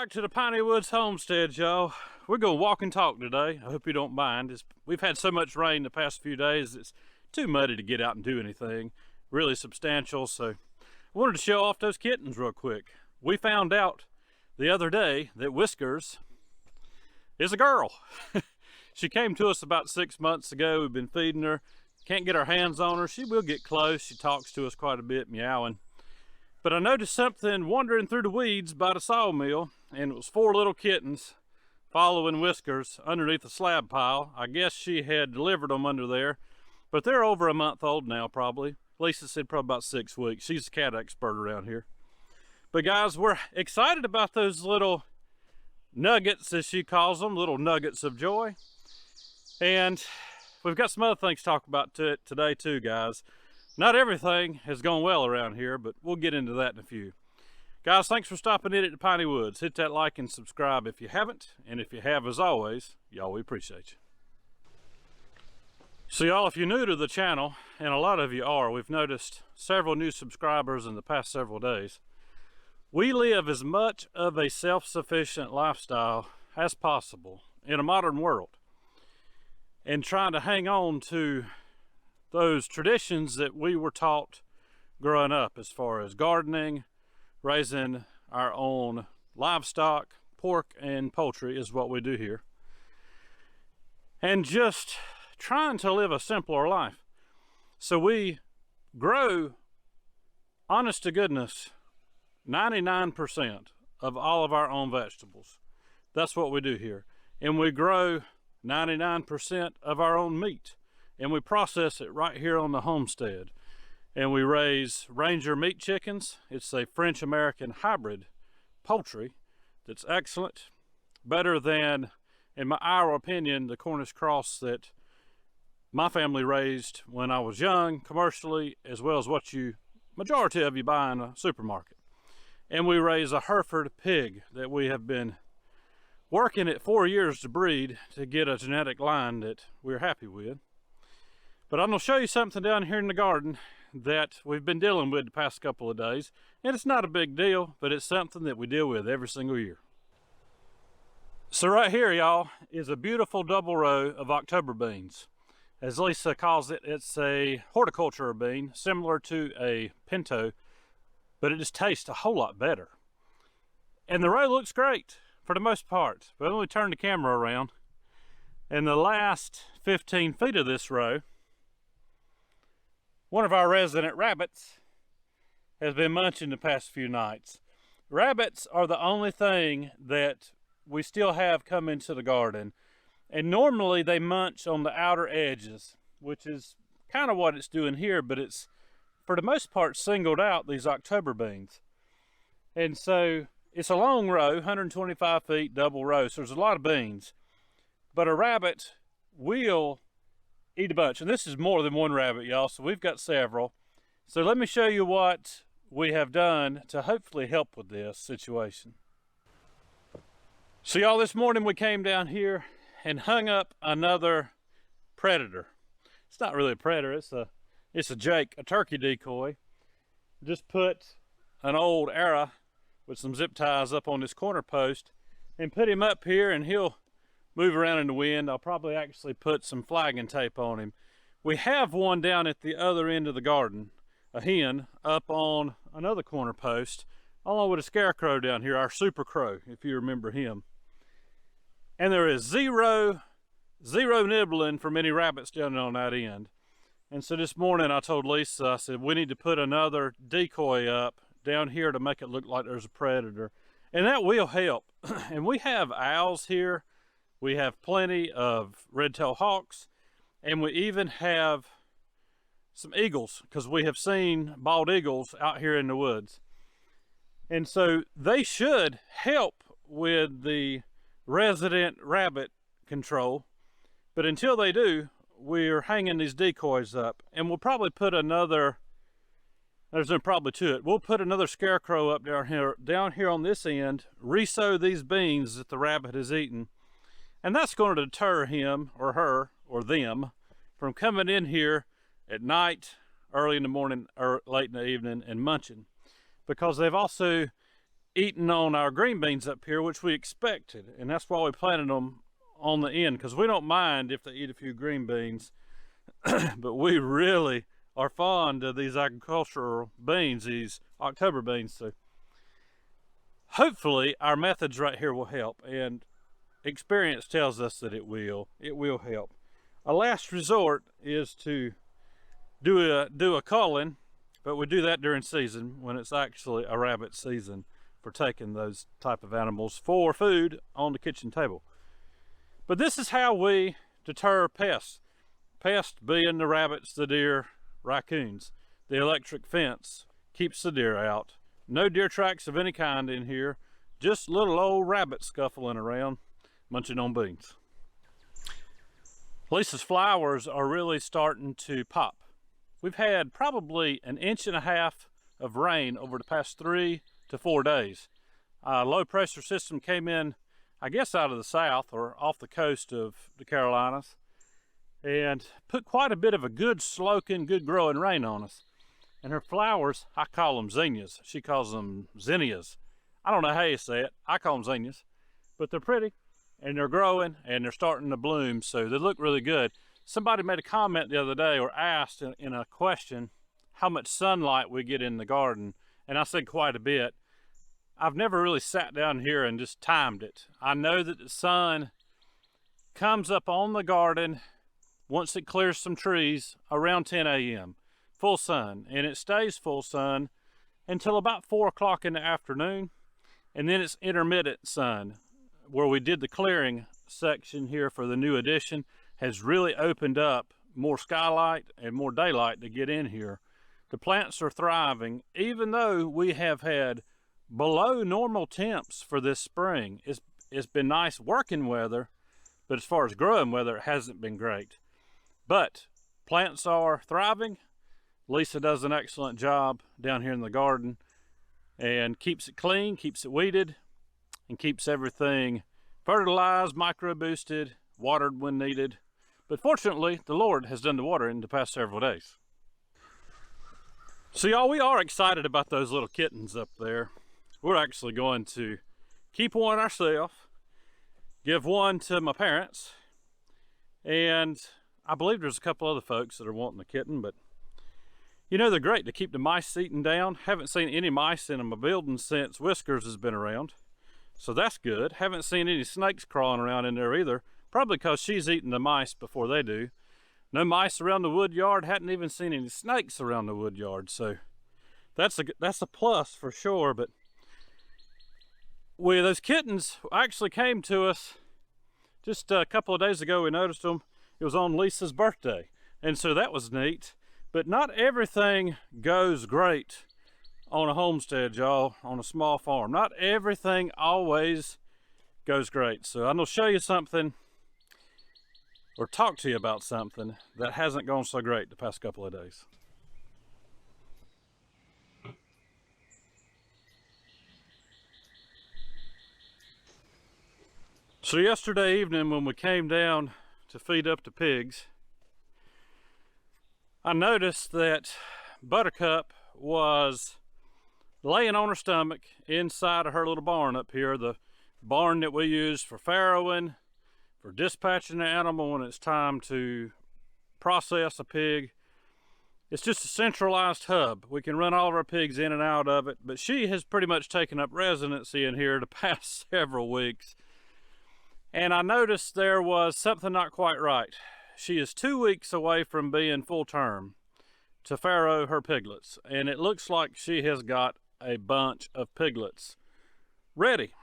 back to the Piney Woods Homestead, y'all. We're gonna walk and talk today. I hope you don't mind. We've had so much rain the past few days, it's too muddy to get out and do anything really substantial. So I wanted to show off those kittens real quick. We found out the other day that Whiskers is a girl. She came to us about 6 months ago. We've been feeding her. Can't get our hands on her. She will get close. She talks to us quite a bit, meowing. But I noticed something wandering through the weeds by the sawmill, and it was 4 little kittens following Whiskers underneath a slab pile. I guess she had delivered them under there, but they're over a month old now, probably. Lisa said probably about 6 weeks. She's a cat expert around here. But guys, we're excited about those little nuggets, as she calls them, little nuggets of joy. And we've got some other things to talk about today too, guys. Not everything has gone well around here, but we'll get into that in a few. Guys, thanks for stopping in at the Piney Woods. Hit that like and subscribe if you haven't, and if you have, as always, y'all, we appreciate you. So y'all, if you're new to the channel, and a lot of you are, we've noticed several new subscribers in the past several days. We live as much of a self-sufficient lifestyle as possible in a modern world, and trying to hang on to those traditions that we were taught growing up, as far as gardening, raising our own livestock, pork and poultry is what we do here, and just trying to live a simpler life. So we grow, honest to goodness, 99% of all of our own vegetables. That's what we do here. And we grow 99% of our own meat, and we process it right here on the homestead. And we raise Ranger meat chickens. It's a French-American hybrid poultry that's excellent, better than, in our opinion, the Cornish cross that my family raised when I was young, commercially, as well as what majority of you buy in a supermarket. And we raise a Hereford pig that we have been working at 4 years to breed to get a genetic line that we're happy with. But I'm going to show you something down here in the garden that we've been dealing with the past couple of days. And it's not a big deal, but it's something that we deal with every single year. So right here, y'all, is a beautiful double row of October beans. As Lisa calls it, it's a horticulture bean, similar to a pinto, but it just tastes a whole lot better. And the row looks great for the most part. But let me turn the camera around. In the last 15 feet of this row, one of our resident rabbits has been munching the past few nights. Rabbits are the only thing that we still have come into the garden. And normally they munch on the outer edges, which is kind of what it's doing here, but it's, for the most part, singled out these October beans. And so it's a long row, 125 feet, double row, so there's a lot of beans. But a rabbit will eat a bunch, and this is more than one rabbit, y'all, so we've got several. So let me show you what we have done to hopefully help with this situation. So y'all, this morning we came down here and hung up another predator. It's not really a predator, it's a jake, a turkey decoy. Just put an old arrow with some zip ties up on this corner post and put him up here, and he'll move around in the wind. I'll probably actually put some flagging tape on him. We have one down at the other end of the garden, a hen up on another corner post, along with a scarecrow down here, our super crow, if you remember him. And there is zero nibbling from any rabbits down on that end. And so this morning I told Lisa, I said, we need to put another decoy up down here to make it look like there's a predator. And that will help. And we have owls here. We have plenty of red-tailed hawks, and we even have some eagles, because we have seen bald eagles out here in the woods. And so they should help with the resident rabbit control. But until they do, we're hanging these decoys up, and we'll probably put another, there's probably two it, we'll put another scarecrow up down here on this end, resow these beans that the rabbit has eaten. And that's going to deter him or her or them from coming in here at night, early in the morning, or late in the evening and munching. Because they've also eating on our green beans up here, which we expected, and that's why we planted them on the end, because we don't mind if they eat a few green beans. But we really are fond of these agricultural beans, these October beans. So hopefully our methods right here will help, and experience tells us that it will help. A last resort is to do a culling, but we do that during season when it's actually a rabbit season for taking those type of animals for food on the kitchen table. But this is how we deter pests. Pests being the rabbits, the deer, raccoons. The electric fence keeps the deer out. No deer tracks of any kind in here, just little old rabbits scuffling around, munching on beans. Lisa's flowers are really starting to pop. We've had probably 1.5 inches of rain over the past 3 to 4 days. A low pressure system came in, I guess out of the south or off the coast of the Carolinas, and put quite a bit of a good sloking, good growing rain on us. And her flowers, I call them zinnias. She calls them zinnias. I don't know how you say it. I call them zinnias, but they're pretty and they're growing and they're starting to bloom, so they look really good. Somebody made a comment the other day, or asked in a question, how much sunlight we get in the garden, and I said quite a bit. I've never really sat down here and just timed it. I know that the sun comes up on the garden once it clears some trees around 10 a.m. full sun, and it stays full sun until about 4 o'clock in the afternoon, and then it's intermittent sun. Where we did the clearing section here for the new addition has really opened up more skylight and more daylight to get in here. The plants are thriving, even though we have had below normal temps for this spring. It's been nice working weather, but as far as growing weather, it hasn't been great. But plants are thriving. Lisa does an excellent job down here in the garden and keeps it clean, keeps it weeded, and keeps everything fertilized, micro boosted, watered when needed. But fortunately, the Lord has done the watering the past several days. So y'all, we are excited about those little kittens up there. We're actually going to keep one ourselves, give one to my parents, and I believe there's a couple other folks that are wanting a kitten, but you know, they're great to keep the mice eating down. Haven't seen any mice in my building since Whiskers has been around, so that's good. Haven't seen any snakes crawling around in there either, probably because she's eating the mice before they do. No mice around the wood yard. Hadn't even seen any snakes around the wood yard, so that's a plus for sure. But those kittens actually came to us just a couple of days ago. We noticed them. It was on Lisa's birthday, and so that was neat. But not everything goes great on a homestead, y'all, on a small farm. Not everything always goes great. So I'm gonna show you something, or talk to you about something that hasn't gone so great the past couple of days. So yesterday evening when we came down to feed up the pigs, I noticed that Buttercup was laying on her stomach inside of her little barn up here, the barn that we use for farrowing, for dispatching the animal when it's time to process a pig. It's just a centralized hub. We can run all of our pigs in and out of it, but she has pretty much taken up residency in here the past several weeks. And I noticed there was something not quite right. She is 2 weeks away from being full term to farrow her piglets, and it looks like she has got a bunch of piglets ready.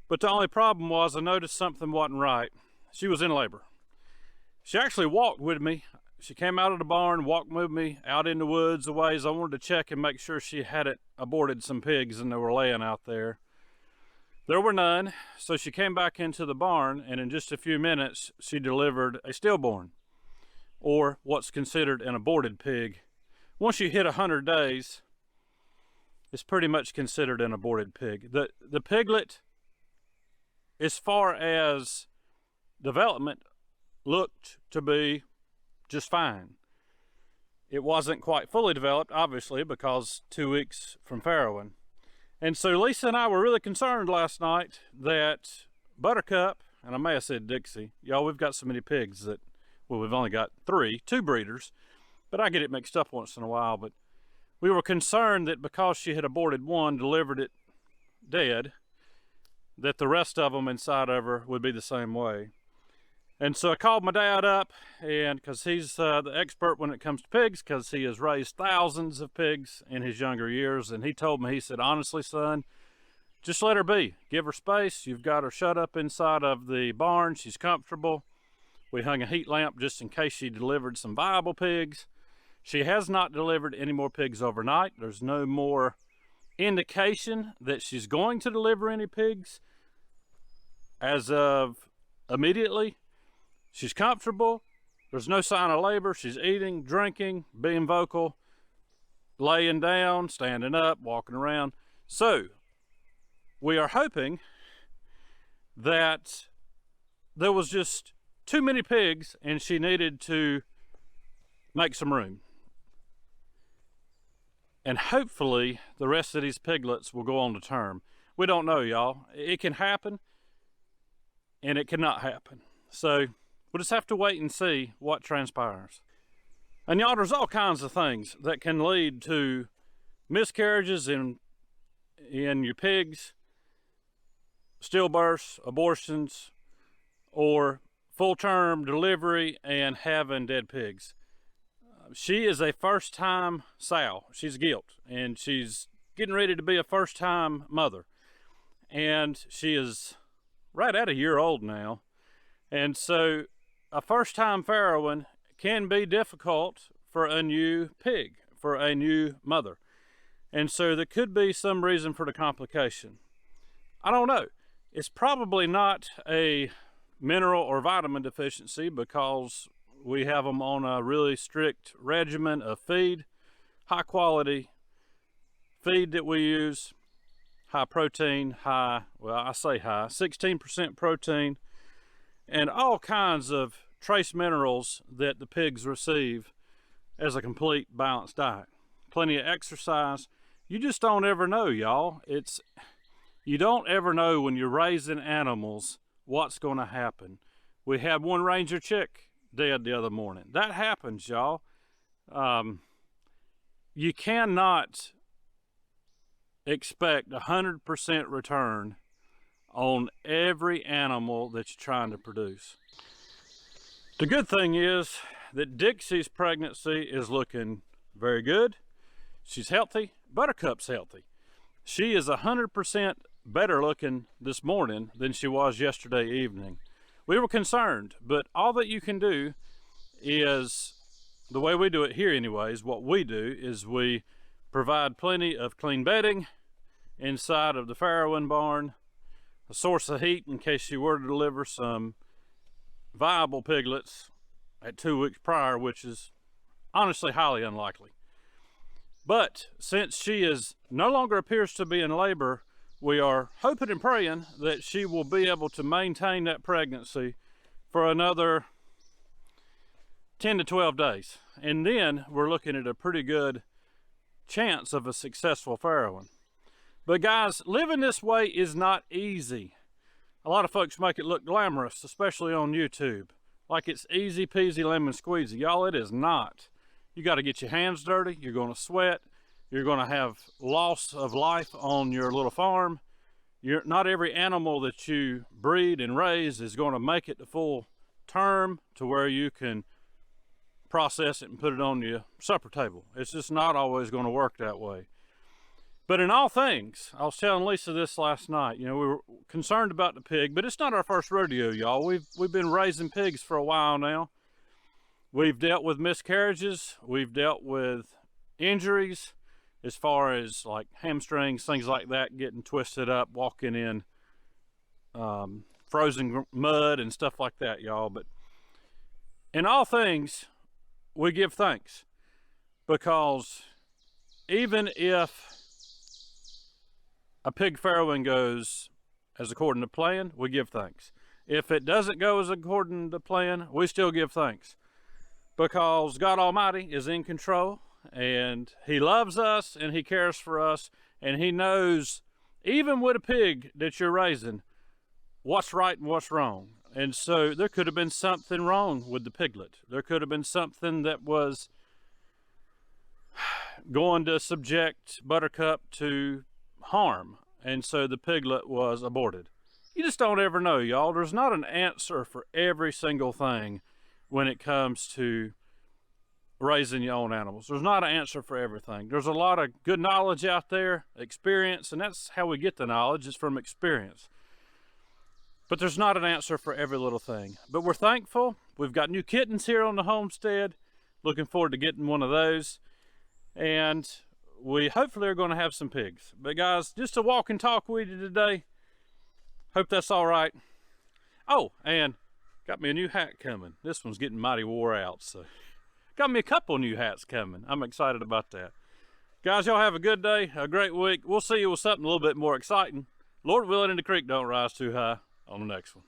But the only problem was I noticed something wasn't right. She was in labor. She actually walked with me. She came out of the barn, walked with me out in the woods a ways. I wanted to check and make sure she hadn't aborted some pigs and they were laying out there. There were none, so she came back into the barn, and in just a few minutes she delivered a stillborn, or what's considered an aborted pig. Once you hit 100 days, it's pretty much considered an aborted pig. The piglet, as far as development, looked to be just fine. It wasn't quite fully developed, obviously, because 2 weeks from farrowing. And so Lisa and I were really concerned last night that Buttercup, and I may have said Dixie, y'all, we've got so many pigs that, well, we've only got two breeders, but I get it mixed up once in a while. But we were concerned that because she had aborted one, delivered it dead, that the rest of them inside of her would be the same way. And so I called my dad up, and because he's the expert when it comes to pigs, because he has raised thousands of pigs in his younger years, and he told me, he said, honestly, son, just let her be. Give her space. You've got her shut up inside of the barn. She's comfortable. We hung a heat lamp just in case she delivered some viable pigs. She has not delivered any more pigs overnight. There's no more indication that she's going to deliver any pigs as of immediately. She's comfortable. There's no sign of labor. She's eating, drinking, being vocal, laying down, standing up, walking around. So we are hoping that there was just too many pigs and she needed to make some room. And hopefully the rest of these piglets will go on to term. We don't know, y'all. It can happen and it cannot happen. So we'll just have to wait and see what transpires. And y'all, there's all kinds of things that can lead to miscarriages in your pigs, stillbirths, abortions, or full-term delivery and having dead pigs. She is a first-time sow. She's gilt, and she's getting ready to be a first-time mother. And she is right at a year old now. And so a first-time farrowing can be difficult for a new pig, for a new mother. And so there could be some reason for the complication. I don't know. It's probably not a mineral or vitamin deficiency because we have them on a really strict regimen of feed, high quality feed that we use, high protein, well, I say high, 16% protein, and all kinds of trace minerals that the pigs receive as a complete balanced diet. Plenty of exercise. You just don't ever know, y'all. You don't ever know when you're raising animals what's going to happen. We had one Ranger chick dead the other morning. That happens, y'all. You cannot expect 100% return on every animal that you're trying to produce. The good thing is that Dixie's pregnancy is looking very good. She's healthy. Buttercup's healthy. She is 100% better looking this morning than she was yesterday evening. We were concerned, but all that you can do is, the way we do it here anyways, what we do is we provide plenty of clean bedding inside of the farrowing barn, a source of heat in case she were to deliver some viable piglets at 2 weeks prior, which is honestly highly unlikely. But since she is no longer appears to be in labor, we are hoping and praying that she will be able to maintain that pregnancy for another 10 to 12 days. And then we're looking at a pretty good chance of a successful farrowing. But guys, living this way is not easy. A lot of folks make it look glamorous, especially on YouTube, like it's easy peasy lemon squeezy. Y'all, it is not. You got to get your hands dirty. You're going to sweat. You're going to have loss of life on your little farm. Not every animal that you breed and raise is going to make it to full term to where you can process it and put it on your supper table. It's just not always going to work that way. But in all things, I was telling Lisa this last night, you know, we were concerned about the pig, but it's not our first rodeo, y'all. We've been raising pigs for a while now. We've dealt with miscarriages. We've dealt with injuries as far as like hamstrings, things like that, getting twisted up, walking in frozen mud and stuff like that, y'all. But in all things, we give thanks, because even if a pig farrowing goes as according to plan, we give thanks. If it doesn't go as according to plan, we still give thanks, because God Almighty is in control, and He loves us and He cares for us, and He knows even with a pig that you're raising, what's right and what's wrong. And so there could have been something wrong with the piglet. There could have been something that was going to subject Buttercup to harm. And so the piglet was aborted. You just don't ever know, y'all. There's not an answer for every single thing when it comes to raising your own animals. There's not an answer for everything. There's a lot of good knowledge out there, experience, and that's how we get the knowledge, is from experience. But there's not an answer for every little thing. But we're thankful. We've got new kittens here on the homestead. Looking forward to getting one of those. And we hopefully are going to have some pigs. But guys, just to walk and talk with you today. Hope that's all right. Oh, and got me a new hat coming. This one's getting mighty wore out, so got me a couple new hats coming. I'm excited about that. Guys, y'all have a good day, a great week. We'll see you with something a little bit more exciting. Lord willing, and the creek don't rise too high on the next one.